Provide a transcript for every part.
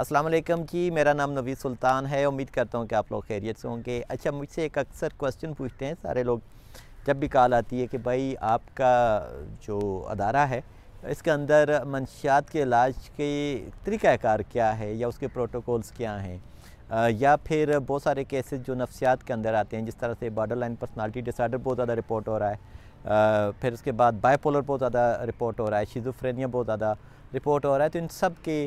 अस्सलाम वालेकुम जी, मेरा नाम नवीद सुल्तान है। उम्मीद करता हूँ कि आप लोग खैरियत से होंगे। अच्छा, मुझसे एक अक्सर क्वेश्चन पूछते हैं सारे लोग जब भी कॉल आती है कि भाई आपका जो अदारा है इसके अंदर मंशियात के इलाज के तरीक़ाकार क्या है या उसके प्रोटोकॉल्स क्या हैं, या फिर बहुत सारे केसेस जो नफ्सियात के अंदर आते हैं, जिस तरह से बॉर्डर लाइन पर्सनालिटी डिसऑर्डर बहुत ज़्यादा रिपोर्ट हो रहा है, फिर उसके बाद बाइपोलर बहुत ज़्यादा रिपोर्ट हो रहा है, शिज़ोफ्रेनिया बहुत ज़्यादा रिपोर्ट हो रहा है। तो इन सब के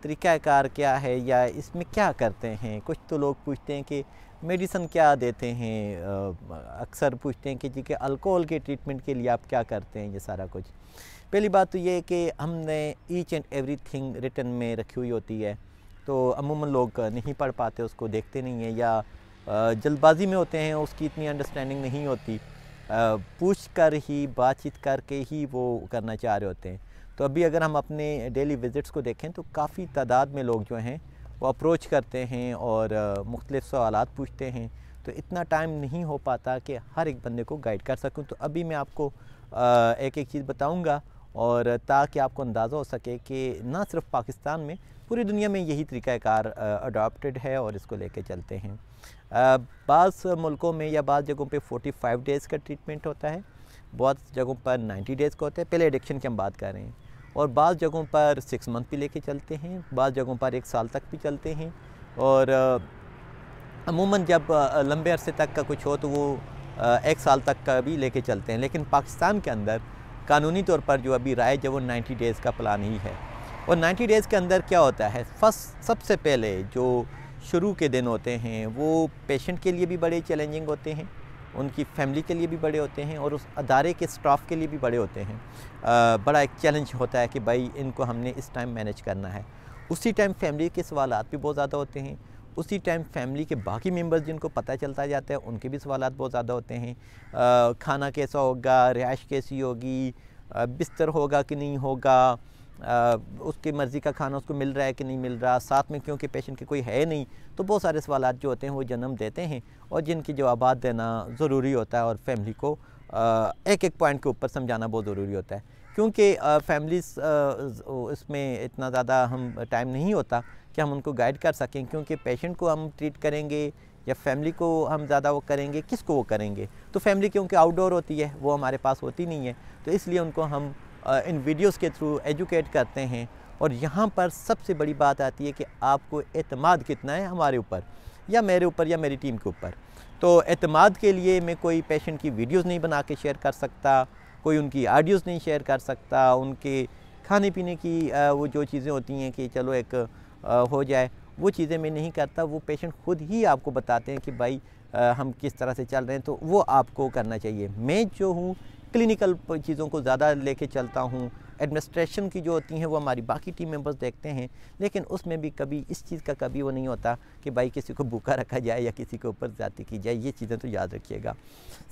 तरीक़ाकार क्या है या इसमें क्या करते हैं? कुछ तो लोग पूछते हैं कि मेडिसन क्या देते हैं, अक्सर पूछते हैं कि जी कि अल्कोहल के ट्रीटमेंट के लिए आप क्या करते हैं, ये सारा कुछ। पहली बात तो ये है कि हमने ईच एंड एवरीथिंग रिटन में रखी हुई होती है, तो अमूमन लोग नहीं पढ़ पाते, उसको देखते नहीं हैं या जल्दबाजी में होते हैं, उसकी इतनी अंडरस्टैंडिंग नहीं होती, पूछ कर ही बातचीत करके ही वो करना चाह रहे होते हैं। तो अभी अगर हम अपने डेली विज़िट्स को देखें तो काफ़ी तादाद में लोग जो हैं वो अप्रोच करते हैं और मुख्तलिफ़ सवालात पूछते हैं, तो इतना टाइम नहीं हो पाता कि हर एक बंदे को गाइड कर सकूं। तो अभी मैं आपको एक एक चीज़ बताऊंगा, और ताकि आपको अंदाज़ा हो सके कि ना सिर्फ पाकिस्तान में, पूरी दुनिया में यही तरीक़ाकार अडॉप्टेड है और इसको लेके चलते हैं। बाज़ मुल्कों में या बाज़ जगहों पे 45 डेज़ का ट्रीटमेंट होता है, बहुत जगहों पर 90 डेज़ का होता है, पहले एडिक्शन की हम बात कर रहे हैं। और बाज़ जगहों पर 6 मंथ भी लेके चलते हैं, बाज़ जगहों पर 1 साल तक भी चलते हैं, और अमूमन जब लंबे अरसे तक का कुछ हो तो वो 1 साल तक का भी लेके चलते हैं। लेकिन पाकिस्तान के अंदर कानूनी तौर पर जो अभी राइज है वो 90 डेज़ का प्लान ही है। और 90 डेज़ के अंदर क्या होता है, सबसे पहले जो शुरू के दिन होते हैं वो पेशेंट के लिए भी बड़े चैलेंजिंग होते हैं, उनकी फैमिली के लिए भी बड़े होते हैं, और उस अदारे के स्टाफ के लिए भी बड़े होते हैं। बड़ा एक चैलेंज होता है कि भाई इनको हमने इस टाइम मैनेज करना है। उसी टाइम फैमिली के सवालात भी बहुत ज़्यादा होते हैं, उसी टाइम फैमिली के बाकी मेंबर्स जिनको पता चलता जाता है उनके भी सवालात बहुत ज़्यादा होते हैं। खाना कैसा होगा, रिहाइश कैसी होगी, बिस्तर होगा कि नहीं होगा, उसकी मर्ज़ी का खाना उसको मिल रहा है कि नहीं मिल रहा, साथ में क्योंकि पेशेंट के कोई है नहीं, तो बहुत सारे सवालात जो होते हैं वो जन्म देते हैं और जिनकी जवाबात देना ज़रूरी होता है। और फैमिली को एक एक पॉइंट के ऊपर समझाना बहुत ज़रूरी होता है, क्योंकि फैमिलीज़ इसमें इतना ज़्यादा हम टाइम नहीं होता कि हम उनको गाइड कर सकें, क्योंकि पेशेंट को हम ट्रीट करेंगे या फैमिली को हम ज़्यादा वो करेंगे, किसको वो करेंगे? तो फैमिली क्योंकि आउटडोर होती है, वो हमारे पास होती नहीं है, तो इसलिए उनको हम इन वीडियोस के थ्रू एजुकेट करते हैं। और यहाँ पर सबसे बड़ी बात आती है कि आपको एतमाद कितना है हमारे ऊपर या मेरे ऊपर या मेरी टीम के ऊपर। तो एतमाद के लिए मैं कोई पेशेंट की वीडियोस नहीं बना के शेयर कर सकता, कोई उनकी ऑडियोज़ नहीं शेयर कर सकता, उनके खाने पीने की वो जो चीज़ें होती हैं कि चलो एक हो जाए, वो चीज़ें मैं नहीं करता। वो पेशेंट खुद ही आपको बताते हैं कि भाई हम किस तरह से चल रहे हैं, तो वो आपको करना चाहिए। मैं जो हूँ क्लिनिकल चीज़ों को ज़्यादा लेके चलता हूँ, एडमिनिस्ट्रेशन की जो होती हैं वो हमारी बाकी टीम मेंबर्स देखते हैं, लेकिन उसमें भी कभी इस चीज़ का कभी वो नहीं होता कि भाई किसी को भूखा रखा जाए या किसी के ऊपर ज़्यादती की जाए। ये चीज़ें तो याद रखिएगा।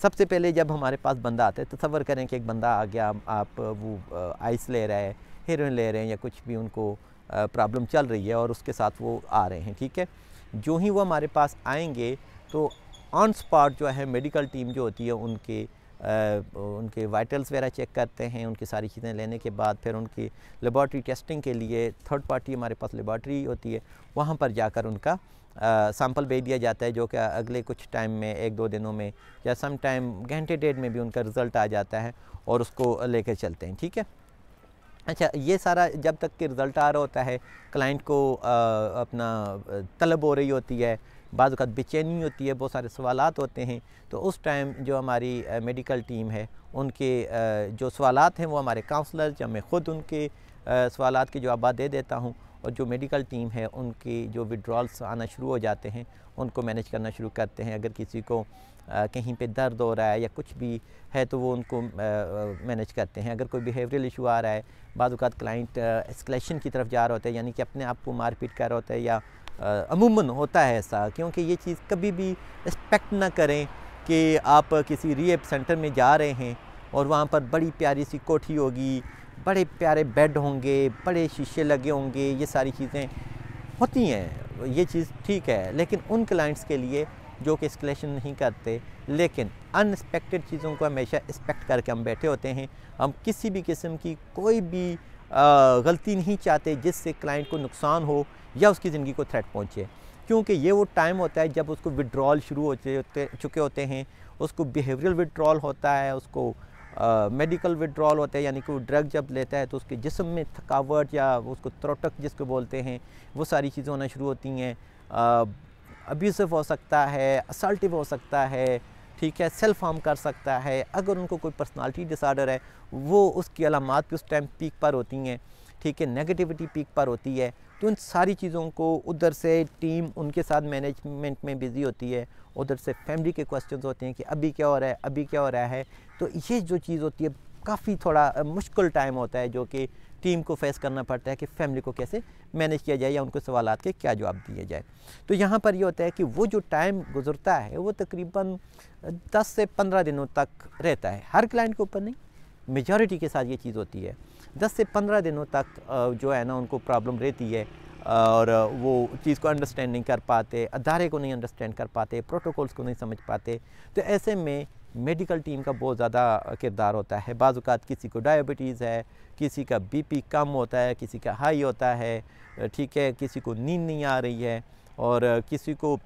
सबसे पहले जब हमारे पास बंदा आता है, तसव्वुर करें कि एक बंदा आ गया, आप वो आइस ले रहा है, हेरोइन ले रहे हैं या कुछ भी उनको प्रॉब्लम चल रही है और उसके साथ वो आ रहे हैं, ठीक है। जो ही वो हमारे पास आएंगे तो ऑन स्पॉट जो है मेडिकल टीम जो होती है उनके वाइटल्स वगैरह चेक करते हैं। उनकी सारी चीज़ें लेने के बाद फिर उनकी लेबॉर्ट्री टेस्टिंग के लिए थर्ड पार्टी हमारे पास लेबॉर्ट्री होती है, वहाँ पर जाकर उनका सैंपल भेज दिया जाता है, जो कि अगले कुछ टाइम में 1-2 दिनों में या सम टाइम घंटे डेढ़ में भी उनका रिज़ल्ट आ जाता है और उसको लेकर चलते हैं, ठीक है। अच्छा, ये सारा जब तक कि रिज़ल्ट आ रहा होता है, क्लाइंट को अपना तलब हो रही होती है, बाज़ वक़्त बेचैनी होती है, बहुत सारे सवालात होते हैं, तो उस टाइम जो हमारी मेडिकल टीम है उनके जो सवालात हैं वो हमारे काउंसलर या मैं ख़ुद उनके सवालात के जवाब दे देता हूँ, और जो मेडिकल टीम है उनकी जो विड्रॉल्स आना शुरू हो जाते हैं उनको मैनेज करना शुरू करते हैं। अगर किसी को कहीं पे दर्द हो रहा है या कुछ भी है तो वो उनको मैनेज करते हैं। अगर कोई बिहेवियरल इशू आ रहा है, बाद वक़्त क्लाइंट एस्केलेशन की तरफ जा रहा होता है, यानी कि अपने आप को मारपीट कर रहा होता है, या अमूमन होता है ऐसा, क्योंकि ये चीज़ कभी भी एक्सपेक्ट ना करें कि आप किसी रिहैब सेंटर में जा रहे हैं और वहाँ पर बड़ी प्यारी सी कोठी होगी, बड़े प्यारे बेड होंगे, बड़े शीशे लगे होंगे, ये सारी चीज़ें होती हैं, ये चीज़ ठीक है। लेकिन उन क्लाइंट्स के लिए जो कि एस्केलेशन नहीं करते, लेकिन अनएक्सपेक्टेड चीज़ों को हमेशा एक्सपेक्ट करके हम बैठे होते हैं। हम किसी भी किस्म की कोई भी गलती नहीं चाहते जिससे क्लाइंट को नुकसान हो या उसकी ज़िंदगी को थ्रेट पहुँचे, क्योंकि ये वो टाइम होता है जब उसको विड्रॉल शुरू हो चुके होते हैं, उसको बिहेवियरल विड्रॉल होता है, उसको मेडिकल विड्रॉल होता है, यानी कि वो ड्रग जब लेता है तो उसके जिस्म में थकावट या उसको त्रोटक जिसको बोलते हैं वो सारी चीज़ें होना शुरू होती हैं। अब्यूसिव हो सकता है, असल्टिव हो सकता है, ठीक है, सेल्फ हार्म कर सकता है। अगर उनको कोई पर्सनालिटी डिसऑर्डर है वो उसकी अलामात भी उस टाइम पीक पर होती हैं, ठीक है, नेगेटिविटी पीक पर होती है। तो उन सारी चीज़ों को उधर से टीम उनके साथ मैनेजमेंट में बिज़ी होती है, उधर से फैमिली के क्वेश्चंस होते हैं कि अभी क्या हो रहा है, अभी क्या हो रहा है। तो ये जो चीज़ होती है काफ़ी थोड़ा मुश्किल टाइम होता है जो कि टीम को फेस करना पड़ता है कि फैमिली को कैसे मैनेज किया जाए या उनको सवालात के क्या जवाब दिए जाए। तो यहाँ पर ये होता है कि वो जो टाइम गुजरता है वो तकरीबन 10 से 15 दिनों तक रहता है। हर क्लाइंट के ऊपर नहीं, मेजॉरिटी के साथ ये चीज़ होती है। 10 से 15 दिनों तक जो है ना उनको प्रॉब्लम रहती है और वो चीज़ को अंडरस्टैंड नहीं कर पाते, अदारे को नहीं अंडरस्टैंड कर पाते, प्रोटोकॉल्स को नहीं समझ पाते। तो ऐसे में मेडिकल टीम का बहुत ज़्यादा किरदार होता है। बाज़ औक़ात किसी को डायबिटीज़ है, किसी का बीपी कम होता है, किसी का हाई होता है, ठीक है, किसी को नींद नहीं आ रही है और किसी को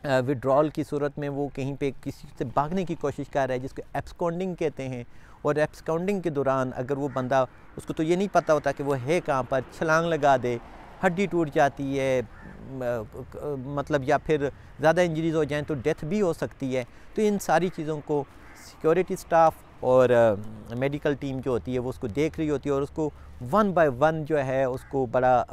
विड्रॉल की सूरत में वो कहीं पे किसी से भागने की कोशिश कर रहा है जिसको एब्सकॉन्डिंग कहते हैं। और एब्सकॉन्डिंग के दौरान अगर वो बंदा, उसको तो ये नहीं पता होता कि वो है कहाँ पर, छलांग लगा दे, हड्डी टूट जाती है, मतलब या फिर ज़्यादा इंजरीज़ हो जाएं तो डेथ भी हो सकती है। तो इन सारी चीज़ों को सिक्योरिटी स्टाफ और मेडिकल टीम जो होती है वो उसको देख रही होती है और उसको 1 बाय 1 जो है उसको बड़ा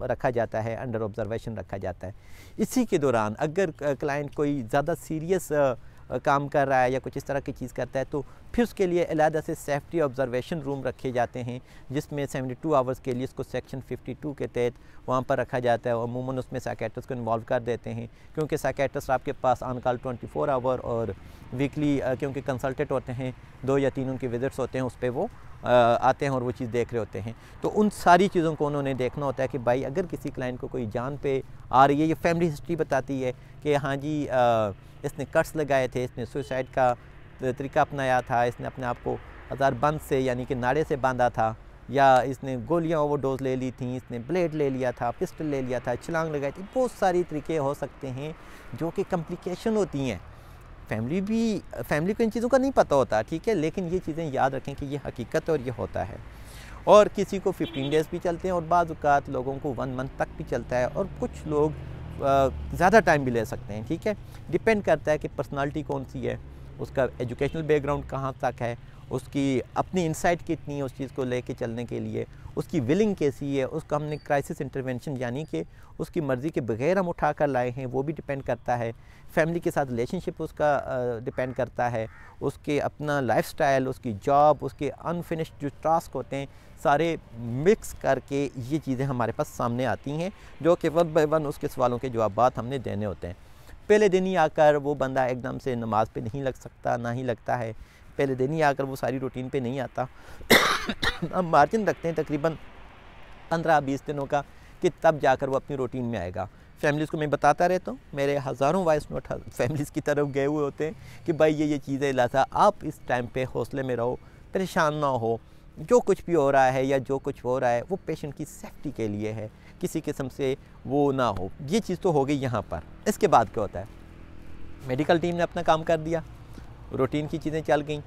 रखा जाता है, अंडर ऑब्जर्वेशन रखा जाता है। इसी के दौरान अगर क्लाइंट कोई ज़्यादा सीरियस काम कर रहा है या कुछ इस तरह की चीज़ करता है तो फिर उसके लिए अलहदा से सेफ्टी ऑब्जर्वेशन रूम रखे जाते हैं जिसमें 72 आवर्स के लिए इसको सेक्शन 52 के तहत वहाँ पर रखा जाता है। अमूमन उसमें साइकियाट्रिस्ट को इन्वॉल्व कर देते हैं क्योंकि साइकियाट्रिस्ट आपके पास ऑन कॉल 24 आवर और वीकली क्योंकि कंसल्टेंट होते हैं, 2 या 3 उनके विजिट्स होते हैं, उस पर वो आते हैं और वो चीज़ देख रहे होते हैं। तो उन सारी चीज़ों को उन्होंने देखना होता है कि भाई अगर किसी क्लाइंट को कोई जान पे आ रही है, ये फैमिली हिस्ट्री बताती है कि हाँ जी इसने कट्स लगाए थे, इसने सुसाइड का तरीका अपनाया था, इसने अपने आप को हज़ारबंद से यानी कि नाड़े से बांधा था, या इसने गोलियां ओवरडोज ले ली थी, इसने ब्लेड ले लिया था, पिस्टल ले लिया था, छलांग लगाई थी। बहुत सारी तरीके हो सकते हैं जो कि कम्प्लिकेशन होती हैं। फैमिली को इन चीज़ों का नहीं पता होता, ठीक है, लेकिन ये चीज़ें याद रखें कि ये हकीकत और ये होता है। और किसी को 15 डेज़ भी चलते हैं और बाज़ औक़ात लोगों को 1 मंथ तक भी चलता है और कुछ लोग ज़्यादा टाइम भी ले सकते हैं, ठीक है। डिपेंड करता है कि पर्सनालिटी कौन सी है, उसका एजुकेशनल बैकग्राउंड कहाँ तक है, उसकी अपनी इंसाइट कितनी है उस चीज़ को लेके चलने के लिए, उसकी विलिंग कैसी है, उसका हमने क्राइसिस इंटरवेंशन यानी कि उसकी मर्ज़ी के बगैर हम उठा कर लाए हैं वो भी डिपेंड करता है। फैमिली के साथ रिलेशनशिप उसका डिपेंड करता है, उसके अपना लाइफस्टाइल, उसकी जॉब, उसके अनफिनिश्ड जो टास्क होते हैं, सारे मिक्स करके ये चीज़ें हमारे पास सामने आती हैं जो कि 1 बाय 1 उसके सवालों के जवाबात हमने देने होते हैं। पहले दिन ही आकर वो बंदा एकदम से नमाज पे नहीं लग सकता, ना ही लगता है। पहले दिन ही आकर वो सारी रूटीन पे नहीं आता। हम मार्जिन रखते हैं तकरीबन 15-20 दिनों का कि तब जाकर वो अपनी रूटीन में आएगा। फैमिलीज़ को मैं बताता रहता हूँ, मेरे हज़ारों वॉइस नोट फैमिलीज़ की तरफ गए हुए होते हैं कि भाई ये चीज़ें लाता, आप इस टाइम पे हौसले में रहो, परेशान ना हो, जो कुछ भी हो रहा है या जो कुछ हो रहा है वो पेशेंट की सेफ्टी के लिए है, किसी किस्म से वो ना हो। ये चीज़ तो हो गई यहाँ पर। इसके बाद क्या होता है, मेडिकल टीम ने अपना काम कर दिया, रूटीन की चीज़ें चल गई,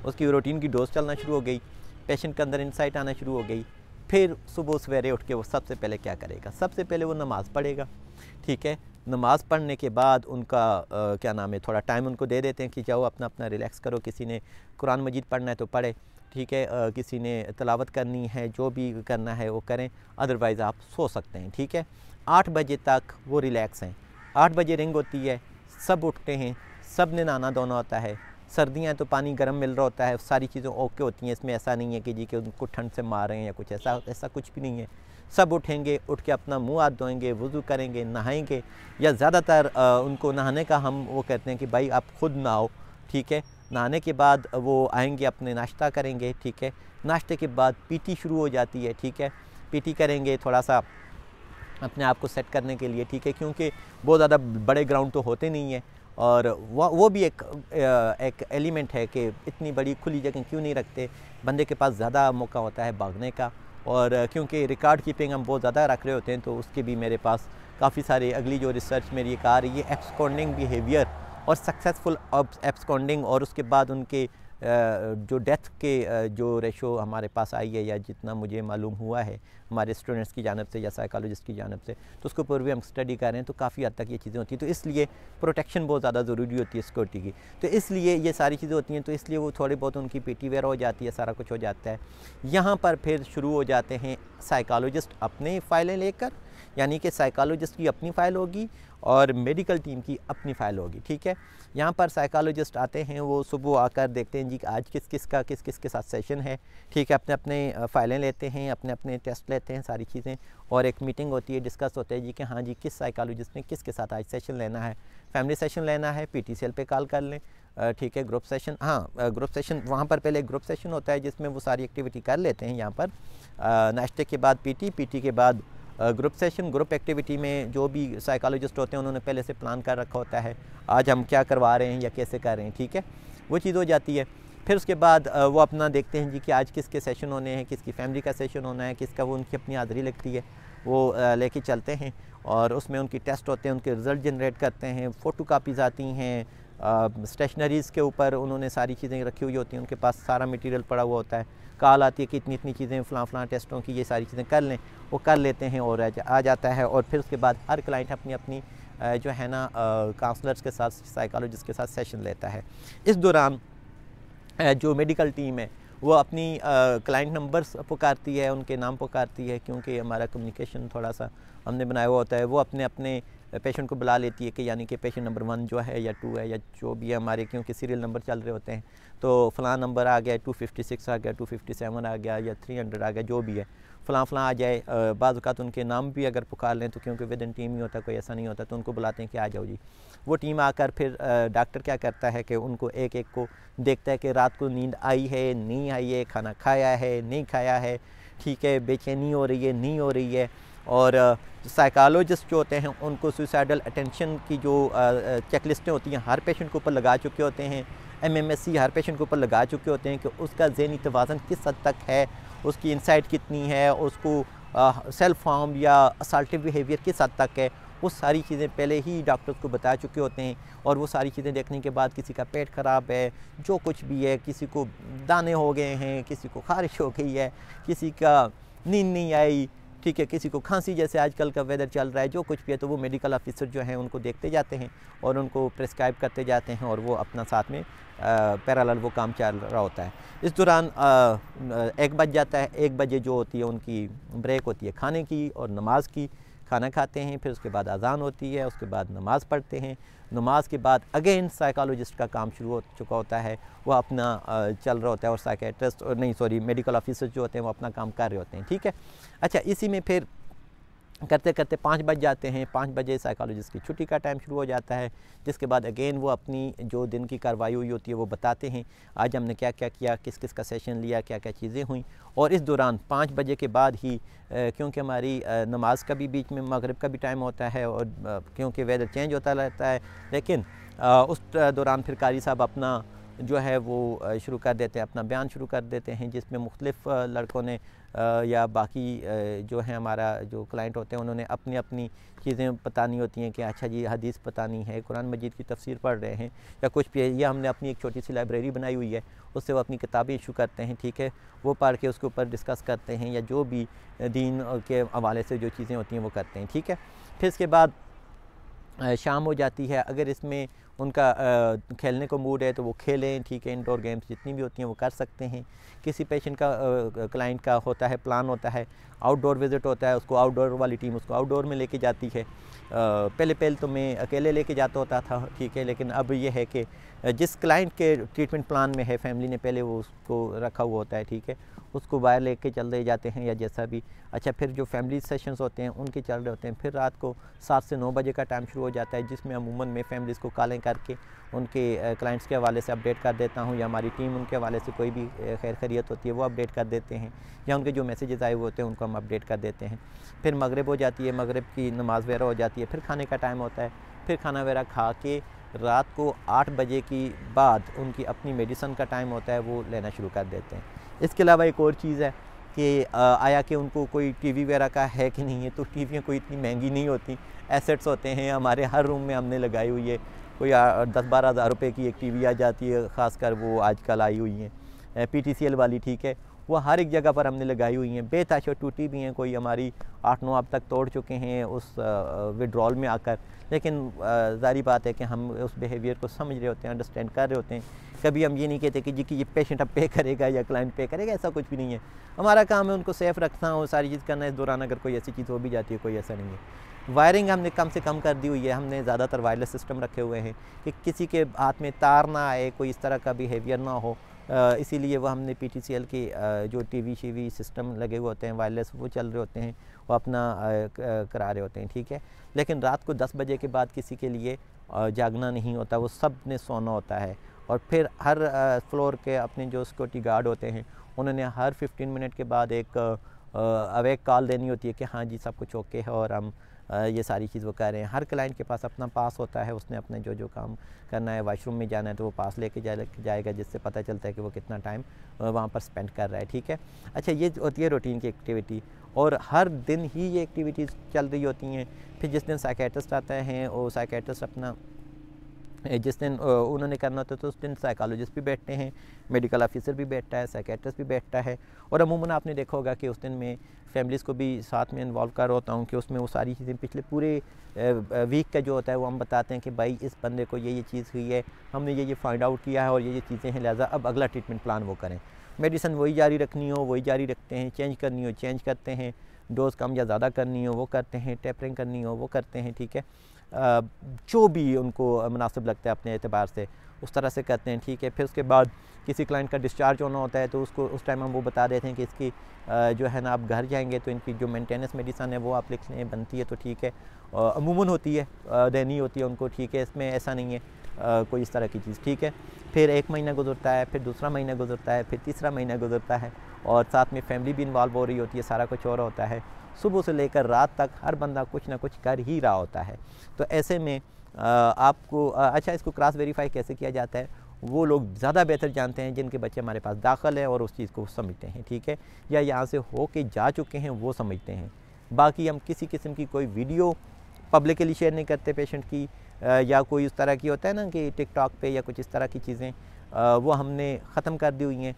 उसकी रूटीन की डोज चलना शुरू हो गई, पेशेंट के अंदर इंसाइट आना शुरू हो गई। फिर सुबह सवेरे उठ के वो सबसे पहले क्या करेगा, सबसे पहले वो नमाज़ पढ़ेगा, ठीक है। नमाज़ पढ़ने के बाद उनका क्या नाम है, थोड़ा टाइम उनको दे देते हैं कि जाओ अपना अपना रिलैक्स करो। किसी ने कुरान मजीद पढ़ना है तो पढ़े, ठीक है, किसी ने तिलावत करनी है, जो भी करना है वो करें, अदरवाइज़ आप सो सकते हैं, ठीक है। 8 बजे तक वो रिलैक्स हैं। 8 बजे रिंग होती है, सब उठते हैं, सब ने नहाना धोना होता है। सर्दियाँ तो पानी गर्म मिल रहा होता है, सारी चीज़ें ओके होती हैं। इसमें ऐसा नहीं है कि जी कि उनको ठंड से मार रहे हैं या कुछ ऐसा कुछ भी नहीं है। सब उठेंगे, उठ के अपना मुँह हाथ धोएंगे, वुज़ू करेंगे, नहाएंगे, या ज़्यादातर उनको नहाने का हम वो कहते हैं कि भाई आप खुद नहाओ, ठीक है। नहाने के बाद वो आएंगे, अपने नाश्ता करेंगे, ठीक है। नाश्ते के बाद पीटी शुरू हो जाती है, ठीक है। पीटी करेंगे थोड़ा सा अपने आप को सेट करने के लिए, ठीक है, क्योंकि बहुत ज़्यादा बड़े ग्राउंड तो होते नहीं हैं और वो भी एक एलिमेंट है कि इतनी बड़ी खुली जगह क्यों नहीं रखते, बंदे के पास ज़्यादा मौका होता है भागने का। और क्योंकि रिकॉर्ड कीपिंग हम बहुत ज़्यादा रख रहे होते हैं, तो उसके भी मेरे पास काफ़ी सारे अगली जो रिसर्च मेरी एक आ रही है एब्सकॉन्डिंग बिहेवियर और सक्सेसफुल एब्सकॉन्डिंग, और उसके बाद उनके जो डेथ के जो रेशो हमारे पास आई है या जितना मुझे मालूम हुआ है हमारे स्टूडेंट्स की जानब से या साइकोलॉजिस्ट की जानब से, तो उसके ऊपर भी हम स्टडी कर रहे हैं। तो काफ़ी हद तक ये चीज़ें होती हैं, तो इसलिए प्रोटेक्शन बहुत ज़्यादा ज़रूरी होती है सिक्योरिटी की। तो इसलिए ये सारी चीज़ें होती हैं, तो इसलिए वो थोड़ी बहुत उनकी पीटी वगैरह हो जाती है, सारा कुछ हो जाता है। यहाँ पर फिर शुरू हो जाते हैं साइकोलॉजिस्ट अपने फ़ाइलें लेकर, यानी कि साइकोलॉजिस्ट की अपनी फ़ाइल होगी और मेडिकल टीम की अपनी फ़ाइल होगी, ठीक है। यहाँ पर साइकोलॉजिस्ट आते हैं, वो सुबह आकर देखते हैं जी आज किस किस के साथ सेशन है, ठीक है। अपने अपने फ़ाइलें लेते हैं, अपने अपने टेस्ट लेते हैं, सारी चीज़ें, और एक मीटिंग होती है, डिस्कस होता है जी कि हाँ जी किस साइकोलॉजिस्ट ने किसके साथ आज सेशन लेना है, फैमिली सेशन लेना है, PTCL पे कॉल कर लें, ठीक है। ग्रुप सेशन, हाँ ग्रुप सेशन, वहाँ पर पहले ग्रुप सेशन होता है जिसमें वो सारी एक्टिविटी कर लेते हैं। यहाँ पर नाश्ते के बाद PT के बाद ग्रुप सेशन। ग्रुप एक्टिविटी में जो भी साइकोलॉजिस्ट होते हैं उन्होंने पहले से प्लान कर रखा होता है आज हम क्या करवा रहे हैं या कैसे कर रहे हैं, ठीक है, वो चीज़ हो जाती है। फिर उसके बाद वो अपना देखते हैं जी कि आज किसके सेशन होने हैं, किसकी फैमिली का सेशन होना है, किसका, वो उनकी अपनी हाज़िरी लगती है, वो लेके चलते हैं और उसमें उनकी टेस्ट होते हैं, उनके रिज़ल्ट जनरेट करते हैं, फ़ोटो कापीज़ आती हैं, स्टेशनरीज़ के ऊपर उन्होंने सारी चीज़ें रखी हुई होती हैं, उनके पास सारा मटेरियल पड़ा हुआ होता है, कॉल आती है कि इतनी चीज़ें फ़लाँ टेस्टों की, ये सारी चीज़ें कर लें, वो कर लेते हैं और आ जाता है। और फिर उसके बाद हर क्लाइंट अपनी अपनी जो है ना काउंसलर्स के साथ, साइकोलॉजिस्ट के साथ सेशन लेता है। इस दौरान जो मेडिकल टीम है वो अपनी क्लाइंट नंबर्स पुकारती है, उनके नाम पुकारती है, क्योंकि हमारा कम्युनिकेशन थोड़ा सा हमने बनाया हुआ होता है। वो अपने अपने पेशेंट को बुला लेती है कि यानी कि पेशेंट नंबर 1 जो है या 2 है या जो भी है हमारे, क्योंकि सीरियल नंबर चल रहे होते हैं, तो फ़लाँ नंबर आ गया, 256 आ गया, 257 आ गया या 300 आ गया, जो भी है फ़लाँ आ जाए। बाज़ औक़ात उनके नाम भी अगर पुकार लें तो क्योंकि विद इन टीम ही होता, कोई ऐसा नहीं होता, तो उनको बुलाते हैं कि आ जाओ जी। वो टीम आकर फिर डॉक्टर क्या करता है कि उनको एक एक को देखता है कि रात को नींद आई है, नहीं आई है, खाना खाया है, नहीं खाया है, ठीक है, बेचैनी हो रही है, नहीं हो रही है। और साइकोलॉजिस्ट जो होते हैं उनको सुसाइडल अटेंशन की जो चेकलिस्टें होती हैं हर पेशेंट के ऊपर लगा चुके होते हैं, MMSE हर पेशेंट के ऊपर लगा चुके होते हैं कि उसका ज़हनी तवाज़न किस हद तक है, उसकी इंसाइट कितनी है, उसको सेल्फ हार्म या असल्टिव बिहेवियर किस हद तक है, वो सारी चीज़ें पहले ही डॉक्टर्स को बता चुके होते हैं। और वो सारी चीज़ें देखने के बाद किसी का पेट ख़राब है, जो कुछ भी है, किसी को दाने हो गए हैं, किसी को ख़ारिश हो गई है, किसी का नींद नहीं आई, ठीक है, किसी को खांसी जैसे आजकल का वेदर चल रहा है, जो कुछ भी है, तो वो मेडिकल ऑफिसर जो हैं उनको देखते जाते हैं और उनको प्रेस्क्राइब करते जाते हैं और वो अपना साथ में पैरेलल वो काम चल रहा होता है। इस दौरान 1 बज जाता है, 1 बजे जो होती है उनकी ब्रेक होती है खाने की और नमाज की, खाना खाते हैं, फिर उसके बाद अज़ान होती है, उसके बाद नमाज़ पढ़ते हैं, नमाज के बाद अगेन साइकोलॉजिस्ट का काम शुरू हो चुका होता है, वो अपना चल रहा होता है और साइकेट्रिस्ट और नहीं सॉरी मेडिकल ऑफिसर जो होते हैं वो अपना काम कर रहे होते हैं, ठीक है। अच्छा, इसी में फिर करते करते 5 बज जाते हैं, 5 बजे साइकोलॉजिस्ट की छुट्टी का टाइम शुरू हो जाता है, जिसके बाद अगेन वो अपनी जो दिन की कार्रवाई हुई होती है वो बताते हैं, आज हमने क्या क्या किया, किस किस का सेशन लिया, क्या क्या चीज़ें हुई। और इस दौरान 5 बजे के बाद ही क्योंकि हमारी नमाज का भी बीच में मगरिब का भी टाइम होता है और क्योंकि वेदर चेंज होता रहता है, लेकिन उस दौरान फिर कारी साहब अपना जो है वो शुरू कर देते हैं, अपना बयान शुरू कर देते हैं, जिसमें मुख्तलिफ़ लड़कों ने या बाकी जो है हमारा जो क्लाइंट होते हैं उन्होंने अपनी अपनी चीज़ें बतानी होती हैं कि अच्छा जी हदीस बतानी है, कुरान मजीद की तफसीर पढ़ रहे हैं या कुछ भी है, या हमने अपनी एक छोटी सी लाइब्रेरी बनाई हुई है, उससे वो अपनी किताबें इशू करते हैं, ठीक है, वो पढ़ के उसके ऊपर डिस्कस करते हैं या जो भी दीन के हवाले से जो चीज़ें होती हैं वो करते हैं, ठीक है। फिर इसके बाद शाम हो जाती है, अगर इसमें उनका खेलने को मूड है तो वो खेलें, ठीक है, इंडोर गेम्स जितनी भी होती हैं वो कर सकते हैं। किसी पेशेंट का क्लाइंट का होता है प्लान होता है आउटडोर विज़िट होता है, उसको आउटडोर वाली टीम उसको आउटडोर में लेके जाती है। पहले तो मैं अकेले लेके जाता होता था, ठीक है, लेकिन अब ये है कि जिस क्लाइंट के ट्रीटमेंट प्लान में है फैमिली ने पहले वो उसको रखा हुआ होता है, ठीक है, उसको बाहर लेके चले जाते हैं या जैसा भी। अच्छा, फिर जो फैमिली सेशंस होते हैं उनके चल रहे होते हैं, फिर रात को 7 से 9 बजे का टाइम शुरू हो जाता है, जिसमें अमूमन मैं फैमिलीज़ को कॉलें करके उनके क्लाइंट्स के हवाले से अपडेट कर देता हूँ, या हमारी टीम उनके हवाले से कोई भी खैर खैरियत होती है वो अपडेट कर देते हैं, या उनके जो मैसेजेस आए हुए होते हैं उनको हम अपडेट कर देते हैं। फिर मगरिब हो जाती है, मगरिब की नमाज़ वगैरह हो जाती है, फिर खाने का टाइम होता है, फिर खाना वगैरह खा के रात को 8 बजे की बाद उनकी अपनी मेडिसिन का टाइम होता है, वो लेना शुरू कर देते हैं। इसके अलावा एक और चीज़ है कि आया कि उनको कोई टीवी वगैरह का है कि नहीं है, तो टीवियाँ कोई इतनी महंगी नहीं होती, एसेट्स होते हैं हमारे हर रूम में हमने लगाई हुई है। कोई 10-12 हज़ार रुपये की एक टीवी आ जाती है, ख़ासकर वो आजकल आई हुई हैं PTCL वाली, ठीक है, वो हर एक जगह पर हमने लगाई हुई हैं, बेताशा टूटी भी हैं, कोई हमारी 8-9 अब तक तोड़ चुके हैं उस विड्रॉल में आकर। लेकिन ज़ाहिर बात है कि हम उस बिहेवियर को समझ रहे होते हैं, अंडरस्टैंड कर रहे होते हैं। कभी हम ये नहीं कहते कि जी कि ये पेशेंट अब पे करेगा या क्लाइंट पे करेगा, ऐसा कुछ भी नहीं है। हमारा काम है उनको सेफ़ रखना और सारी चीज़ करना। इस दौरान अगर कोई ऐसी चीज़ हो भी जाती है, कोई ऐसा नहीं है। वायरिंग हमने कम से कम कर दी हुई है, हमने ज़्यादातर वायरलेस सिस्टम रखे हुए हैं कि किसी के हाथ में तार ना आए, कोई इस तरह का बिहेवियर ना हो। इसीलिए वो हमने PTCL के जो टीवी शीवी सिस्टम लगे हुए होते हैं वायरलेस, वो चल रहे होते हैं, वो अपना करा रहे होते हैं, ठीक है। लेकिन रात को 10 बजे के बाद किसी के लिए जागना नहीं होता, वो सब ने सोना होता है। और फिर हर फ्लोर के अपने जो सिक्योरिटी गार्ड होते हैं, उन्होंने हर 15 मिनट के बाद एक अवेक कॉल देनी होती है कि हाँ जी सब कुछ ओके है और हम ये सारी चीज़ वो कर रहे हैं। हर क्लाइंट के पास अपना पास होता है, उसने अपने जो काम करना है, वाशरूम में जाना है तो वो पास लेके जाएगा, जिससे पता चलता है कि वो कितना टाइम वहाँ पर स्पेंड कर रहा है, ठीक है। अच्छा, ये होती है रूटीन की एक्टिविटी, और हर दिन ही ये एक्टिविटीज़ चल रही होती हैं। फिर जिस दिन साइकेट्रिस्ट आता है, और साइकेट्रिस्ट अपना जिस दिन उन्होंने करना होता है तो उस दिन साइकोलॉजिस्ट भी बैठते हैं, मेडिकल ऑफिसर भी बैठता है, साइकेट्रिस्ट भी बैठता है। और अमूमन आपने देखा होगा कि उस दिन मैं फैमिलीज़ को भी साथ में इन्वॉल्व कर होता हूँ कि उसमें वो सारी चीज़ें पिछले पूरे वीक का जो होता है वो हम बताते हैं कि भाई इस बंदे को ये चीज़ हुई है, हमने ये फाइंड आउट किया है और ये चीज़ें हैं, लिहाजा अब अगला ट्रीटमेंट प्लान वो करें। मेडिसिन वही जारी रखनी हो वही जारी रखते हैं, चेंज करनी हो चेंज करते हैं, डोज कम या ज़्यादा करनी हो वो करते हैं, टेपरिंग करनी हो वो करते हैं, ठीक है। जो भी उनको मुनासिब लगता है अपने एतबार से उस तरह से करते हैं, ठीक है। फिर उसके बाद किसी क्लाइंट का डिस्चार्ज होना होता है तो उसको उस टाइम हम वो बता देते हैं कि इसकी जो है ना आप घर जाएंगे तो इनकी जो मेंटेनेंस मेडिसिन है वो आप लिख लें, बनती है तो ठीक है, अमूमन होती है, देनी होती है उनको, ठीक है। इसमें ऐसा नहीं है कोई इस तरह की चीज़, ठीक है। फिर 1 महीना गुजरता है, फिर दूसरा महीना गुजरता है, फिर तीसरा महीना गुजरता है, और साथ में फैमिली भी इन्वॉल्व हो रही होती है, सारा कुछ हो रहा होता है। सुबह से लेकर रात तक हर बंदा कुछ ना कुछ कर ही रहा होता है। तो ऐसे में आपको अच्छा, इसको क्रॉस वेरीफाई कैसे किया जाता है वो लोग ज़्यादा बेहतर जानते हैं जिनके बच्चे हमारे पास दाखिल है और उस चीज़ को समझते हैं, ठीक है, या यहाँ से हो के जा चुके हैं वो समझते हैं। बाकी हम किसी किस्म की कोई वीडियो पब्लिकली शेयर नहीं करते पेशेंट की, या कोई उस तरह की होता है ना कि टिकटॉक पे या कुछ इस तरह की चीज़ें, वो हमने ख़त्म कर दी हुई हैं।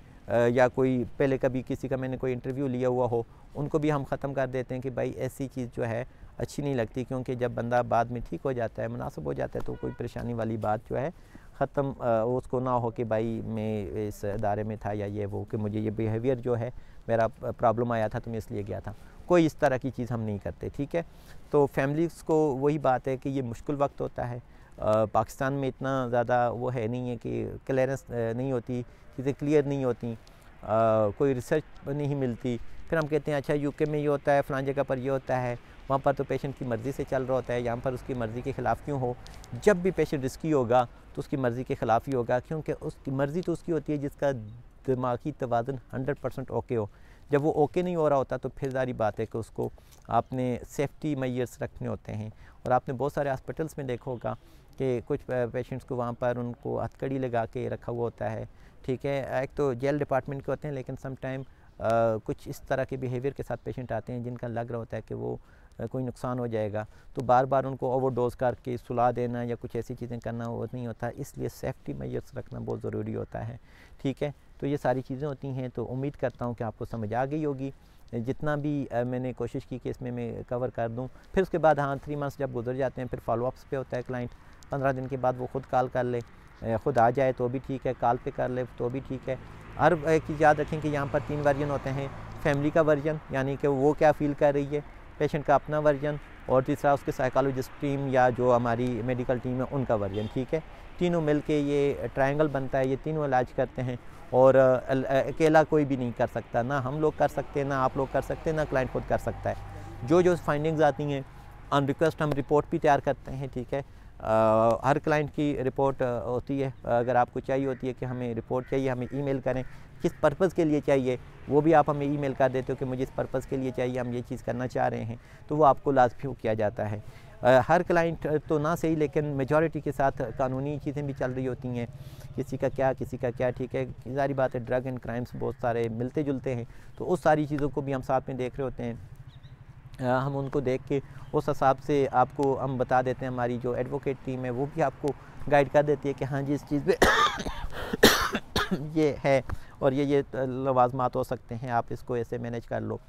या कोई पहले कभी किसी का मैंने कोई इंटरव्यू लिया हुआ हो उनको भी हम ख़त्म कर देते हैं कि भाई ऐसी चीज़ जो है अच्छी नहीं लगती, क्योंकि जब बंदा बाद में ठीक हो जाता है, मुनासिब हो जाता है, तो कोई परेशानी वाली बात जो है ख़त्म उसको ना हो कि भाई मैं इस इदारे में था या ये वो, कि मुझे ये बिहेवियर जो है मेरा प्रॉब्लम आया था तो मैं इसलिए गया था, कोई इस तरह की चीज़ हम नहीं करते, ठीक है। तो फैमिलीज़ को वही बात है कि ये मुश्किल वक्त होता है, पाकिस्तान में इतना ज़्यादा वो है नहीं है कि क्लियरेंस नहीं होती, चीज़ें क्लियर नहीं होती, कोई रिसर्च नहीं मिलती। फिर हम कहते हैं अच्छा यूके में ये होता है, फ़लाँ जगह पर ये होता है, वहाँ पर तो पेशेंट की मर्ज़ी से चल रहा होता है, यहाँ पर उसकी मर्ज़ी के ख़िलाफ़ क्यों हो। जब भी पेशेंट रिस्की होगा तो उसकी मर्ज़ी के ख़िलाफ़ ही होगा, क्योंकि उसकी मर्ज़ी तो उसकी होती है जिसका दिमागी तवाज़ुन 100% ओके हो। जब वो ओके नहीं हो रहा होता तो फिर ज़ाहिर बात है कि उसको आपने सेफ्टी मेजर्स रखने होते हैं। और आपने बहुत सारे हॉस्पिटल्स में देखा होगा कि कुछ पेशेंट्स को वहाँ पर उनको हथकड़ी लगा के रखा हुआ होता है, ठीक है। एक तो जेल डिपार्टमेंट के होते हैं, लेकिन सम टाइम कुछ इस तरह के बिहेवियर के साथ पेशेंट आते हैं जिनका लग रहा होता है कि वो कोई नुकसान हो जाएगा, तो बार बार उनको ओवरडोज करके सुला देना या कुछ ऐसी चीज़ें करना वो नहीं होता। इसलिए सेफ्टी मेजर्स रखना बहुत ज़रूरी होता है, ठीक है। तो ये सारी चीज़ें होती हैं। तो उम्मीद करता हूँ कि आपको समझ आ गई होगी, जितना भी मैंने कोशिश की कि इसमें मैं कवर कर दूँ। फिर उसके बाद हाँ 3 मंथ्स जब गुजर जाते हैं फिर फॉलोअप्स पे होता है क्लाइंट, 15 दिन के बाद वो ख़ुद कॉल कर ले, ख़ुद आ जाए तो भी ठीक है, कॉल पे कर ले तो भी ठीक है। हर एक चीज़ याद रखें कि यहाँ पर 3 वर्जन होते हैं, फैमिली का वर्जन यानी कि वो क्या फ़ील कर रही है, पेशेंट का अपना वर्जन, और तीसरा उसके साइकोलॉजिस्ट टीम या जो हमारी मेडिकल टीम है उनका वर्जन, ठीक है। तीनों मिलके ये ट्रायंगल बनता है, ये तीनों इलाज करते हैं। और अकेला कोई भी नहीं कर सकता, ना हम लोग कर सकते हैं, ना आप लोग कर सकते हैं, ना क्लाइंट खुद कर सकता है। जो फाइंडिंग्स आती हैं ऑन रिक्वेस्ट हम रिपोर्ट भी तैयार करते हैं, ठीक है। हर क्लाइंट की रिपोर्ट होती है, अगर आपको चाहिए होती है कि हमें रिपोर्ट चाहिए, हमें ईमेल करें, किस पर्पज़ के लिए चाहिए वो भी आप हमें ईमेल कर देते हो कि मुझे इस पर्पज़ के लिए चाहिए, हम ये चीज़ करना चाह रहे हैं, तो वो आपको लाजमी किया जाता है। हर क्लाइंट तो ना सही, लेकिन मेजॉरिटी के साथ कानूनी चीज़ें भी चल रही होती हैं, किसी का क्या, ठीक है, सारी बात है। ड्रग एंड क्राइम्स बहुत सारे मिलते जुलते हैं, तो उस सारी चीज़ों को भी हम साथ में देख रहे होते हैं। हम उनको देख के उस हिसाब से आपको हम बता देते हैं। हमारी जो एडवोकेट टीम है वो भी आपको गाइड कर देती है कि हाँ जी, इस चीज़ पे ये है और ये लवाजमात हो सकते हैं, आप इसको ऐसे मैनेज कर लो।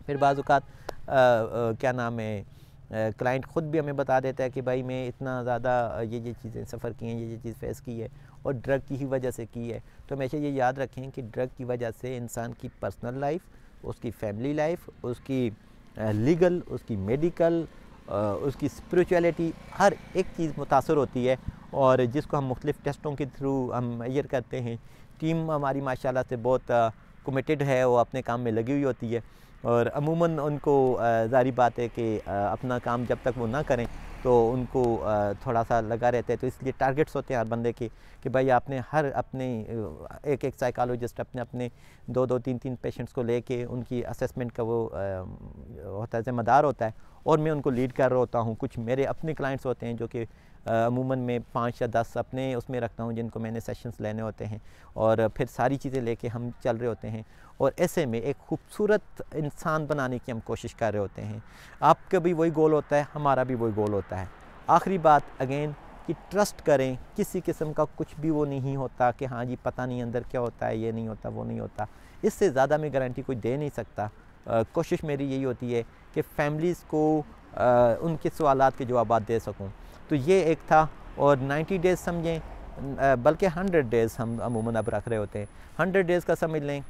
फिर बाज़ औक़ात क्या नाम है, क्लाइंट ख़ुद भी हमें बता देता है कि भाई मैं इतना ज़्यादा ये चीज़ें सफ़र की हैं, ये चीज़ फेस की है और ड्रग की ही वजह से की है। तो हमेशा ये याद रखें कि ड्रग की वजह से इंसान की पर्सनल लाइफ, उसकी फैमिली लाइफ, उसकी लीगल, उसकी मेडिकल, उसकी स्पिरिचुअलिटी, हर एक चीज़ मुतासर होती है। और जिसको हम मुख्तलिफ़ टेस्टों के थ्रू हम मेजर करते हैं। टीम हमारी माशाल्लाह से बहुत कमिटेड है, वो अपने काम में लगी हुई होती है और अमूमन उनको ज़ाहिर बात है कि अपना काम जब तक वो ना करें तो उनको थोड़ा सा लगा रहता है। तो इसलिए टारगेट्स होते हैं हर बंदे के कि भाई आपने हर अपने एक साइकोलॉजिस्ट अपने 2-3 पेशेंट्स को लेके उनकी असेसमेंट का वो होता है, ज़िम्मेदार होता है और मैं उनको लीड कर रहा होता हूँ। कुछ मेरे अपने क्लाइंट्स होते हैं जो कि अमूमन में 5 या 10 अपने उसमें रखता हूँ जिनको मैंने सेशंस लेने होते हैं और फिर सारी चीज़ें लेके हम चल रहे होते हैं और ऐसे में एक खूबसूरत इंसान बनाने की हम कोशिश कर रहे होते हैं। आपका भी वही गोल होता है, हमारा भी वही गोल होता है। आखिरी बात अगेन कि ट्रस्ट करें, किसी किस्म का कुछ भी वो नहीं होता कि हाँ जी पता नहीं अंदर क्या होता है, ये नहीं होता, वो नहीं होता। इससे ज़्यादा मैं गारंटी कोई दे नहीं सकता। कोशिश मेरी यही होती है कि फैमिलीज़ को उनके सवालात के जवाब दे सकूं। तो ये एक था और 90 डेज़ समझें, बल्कि 100 डेज़ हम अमूमन अब रख रहे होते हैं। 100 डेज़ का समझ लें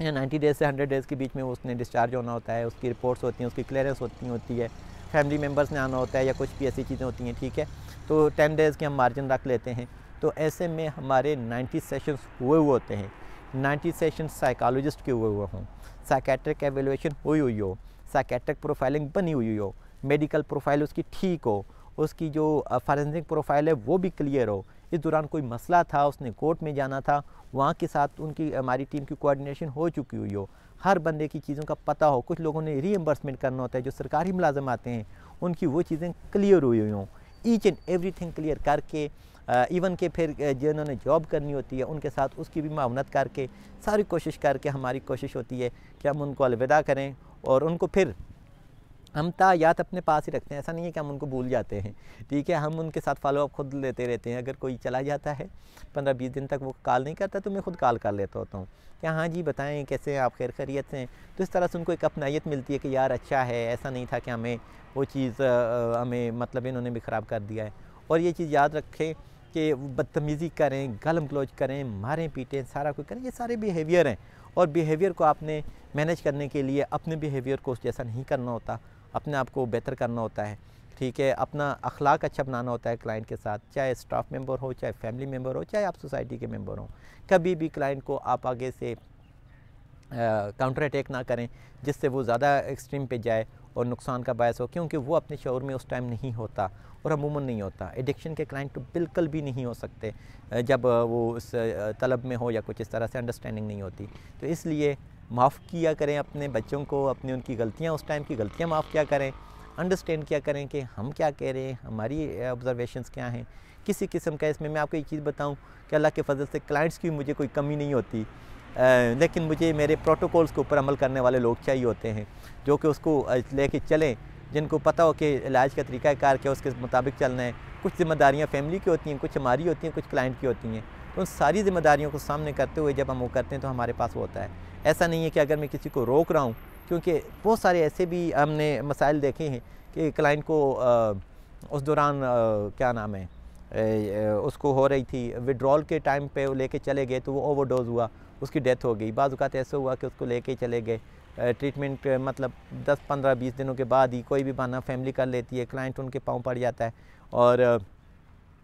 या 90 डेज़ से 100 डेज़ के बीच में उसने डिस्चार्ज होना होता है, उसकी रिपोर्ट्स होती हैं, उसकी क्लियरेंस होती है, फैमिली मेम्बर्स ने आना होता है या कुछ भी ऐसी चीज़ें होती हैं, ठीक है। तो 10 डेज़ के हम मार्जिन रख लेते हैं। तो ऐसे में हमारे 90 सेशंस हुए होते हैं। 90 सेशन साइकोलॉजिस्ट के हुए हों, साइकेट्रिक एवेल्यूएशन हुई हो, साइकेट्रिक प्रोफाइलिंग बनी हुई हो, मेडिकल प्रोफाइल उसकी ठीक हो, उसकी जो फॉरेंसिक प्रोफाइल है वो भी क्लियर हो। इस दौरान कोई मसला था, उसने कोर्ट में जाना था, वहाँ के साथ उनकी हमारी टीम की कोऑर्डिनेशन हो चुकी हुई हो, हर बंदे की चीज़ों का पता हो। कुछ लोगों ने रीएम्बर्समेंट करना होता है, जो सरकारी मुलाजिम आते हैं उनकी वो चीज़ें क्लियर हुई हों, ईच एंड एवरीथिंग क्लियर करके इवन के फिर जिन्होंने जॉब करनी होती है उनके साथ उसकी भी मावनत करके सारी कोशिश करके हमारी कोशिश होती है कि हम उनको अलविदा करें और उनको फिर हम तायात अपने पास ही रखते हैं। ऐसा नहीं है कि हम उनको भूल जाते हैं, ठीक है। हम उनके साथ फॉलोअप खुद लेते रहते हैं। अगर कोई चला जाता है 15-20 दिन तक वो कॉल नहीं करता तो मैं खुद कॉल कर लेता होता हूँ कि हाँ जी बताएं कैसे हैं आप, खैर खैरियत से हैं। तो इस तरह से उनको एक अपनायत मिलती है कि यार अच्छा है, ऐसा नहीं था कि हमें वो चीज़ हमें मतलब इन्होंने भी ख़राब कर दिया है। और ये चीज़ याद रखें कि बदतमीज़ी करें, गालम गलौज करें, मारें पीटें, सारा कुछ करें, ये सारे बिहेवियर हैं। और बिहेवियर को आपने मैनेज करने के लिए अपने बिहेवियर को जैसा नहीं करना होता, अपने आप को बेहतर करना होता है, ठीक है। अपना अखलाक अच्छा बनाना होता है क्लाइंट के साथ, चाहे स्टाफ मेंबर हो, चाहे फैमिली मेंबर हो, चाहे आप सोसाइटी के मेंबर हो। कभी भी क्लाइंट को आप आगे से काउंटर अटैक ना करें जिससे वो ज़्यादा एक्सट्रीम पे जाए और नुकसान का बायस हो, क्योंकि वो अपने शऊर में उस टाइम नहीं होता और अमूमन नहीं होता। एडिक्शन के क्लाइंट तो बिल्कुल भी नहीं हो सकते जब वो उस तलब में हो या कुछ इस तरह से अंडरस्टैंडिंग नहीं होती। तो इसलिए माफ़ किया करें अपने बच्चों को, अपनी उनकी गलतियाँ, उस टाइम की गलतियाँ माफ़ किया करें, अंडरस्टैंड किया करें कि हम क्या कह रहे हैं, हमारी ऑब्जर्वेशंस क्या हैं। किसी किस्म का इसमें मैं आपको एक चीज़ बताऊं कि अल्लाह के फजल से क्लाइंट्स की मुझे कोई कमी नहीं होती, लेकिन मुझे मेरे प्रोटोकॉल्स के ऊपर अमल करने वाले लोग चाहिए होते हैं जो कि उसको लेके चलें, जिनको पता हो कि इलाज का तरीक़ाकार क्या, उसके मुताबिक चलना है। कुछ ज़िम्मेदारियाँ फैमिली की होती हैं, कुछ हमारी होती हैं, कुछ क्लाइंट की होती हैं। तो उन सारी ज़िम्मेदारियों को सामने करते हुए जब हम वो करते हैं तो हमारे पास वो होता है। ऐसा नहीं है कि अगर मैं किसी को रोक रहा हूँ, क्योंकि बहुत सारे ऐसे भी हमने मसाइल देखे हैं कि क्लाइंट को उस दौरान क्या नाम है उसको हो रही थी विड्रॉल के टाइम पे वो लेके चले गए तो वो ओवरडोज हुआ, उसकी डेथ हो गई। बाज़ औक़ात ऐसा हुआ कि उसको लेके चले गए ट्रीटमेंट मतलब 10-15-20 दिनों के बाद ही कोई भी बहाना फैमिली कर लेती है, क्लाइंट उनके पाँव पड़ जाता है और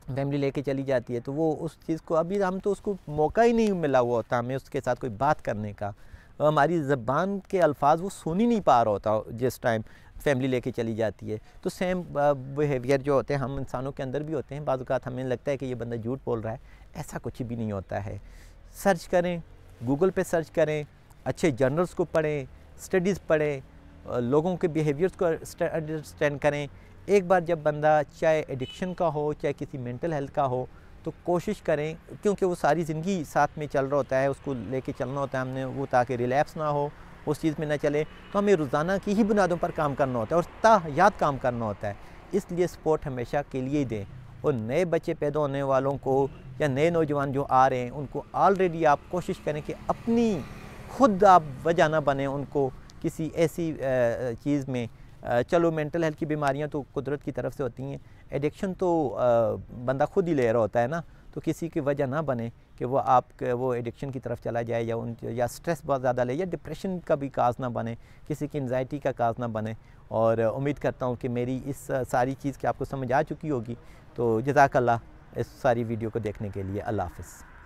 फैमिली लेके चली जाती है। तो वो उस चीज़ को अभी हम तो उसको मौका ही नहीं मिला हुआ होता हमें उसके साथ कोई बात करने का, हमारी ज़बान के अल्फाज वो सुन ही नहीं पा रहा होता जिस टाइम फैमिली लेके चली जाती है। तो सेम बिहेवियर जो होते हैं हम इंसानों के अंदर भी होते हैं। बाज़ औक़ात हमें लगता है कि ये बंदा झूठ बोल रहा है, ऐसा कुछ भी नहीं होता है। सर्च करें, गूगल पे सर्च करें, अच्छे जर्नल्स को पढ़ें, स्टडीज़ पढ़ें लोगों के बिहेवियर्स को अंडरस्टैंड करें। एक बार जब बंदा चाहे एडिक्शन का हो चाहे किसी मेंटल हेल्थ का हो तो कोशिश करें, क्योंकि वो सारी ज़िंदगी साथ में चल रहा होता है, उसको लेके चलना होता है हमने, वो ताकि रिलैप्स ना हो, उस चीज़ में ना चले, तो हमें रोज़ाना की ही बुनियादों पर काम करना होता है और ताहयात काम करना होता है। इसलिए सपोर्ट हमेशा के लिए ही दें। और नए बच्चे पैदा होने वालों को या नए नौजवान जो आ रहे हैं उनको ऑलरेडी आप कोशिश करें कि अपनी खुद आप वजह ना बने उनको किसी ऐसी चीज़ में। चलो मेंटल हेल्थ की बीमारियां तो कुदरत की तरफ से होती हैं, एडिक्शन तो बंदा खुद ही ले रहा होता है ना, तो किसी की वजह ना बने कि वो एडिक्शन की तरफ चला जाए या स्ट्रेस बहुत ज़्यादा ले या डिप्रेशन का भी काज ना बने, किसी की एंजाइटी का काज ना बने। और उम्मीद करता हूँ कि मेरी इस सारी चीज़ की आपको समझ आ चुकी होगी। तो जज़ाकल्लाह इस सारी वीडियो को देखने के लिए। अल्लाह हाफ़िज़।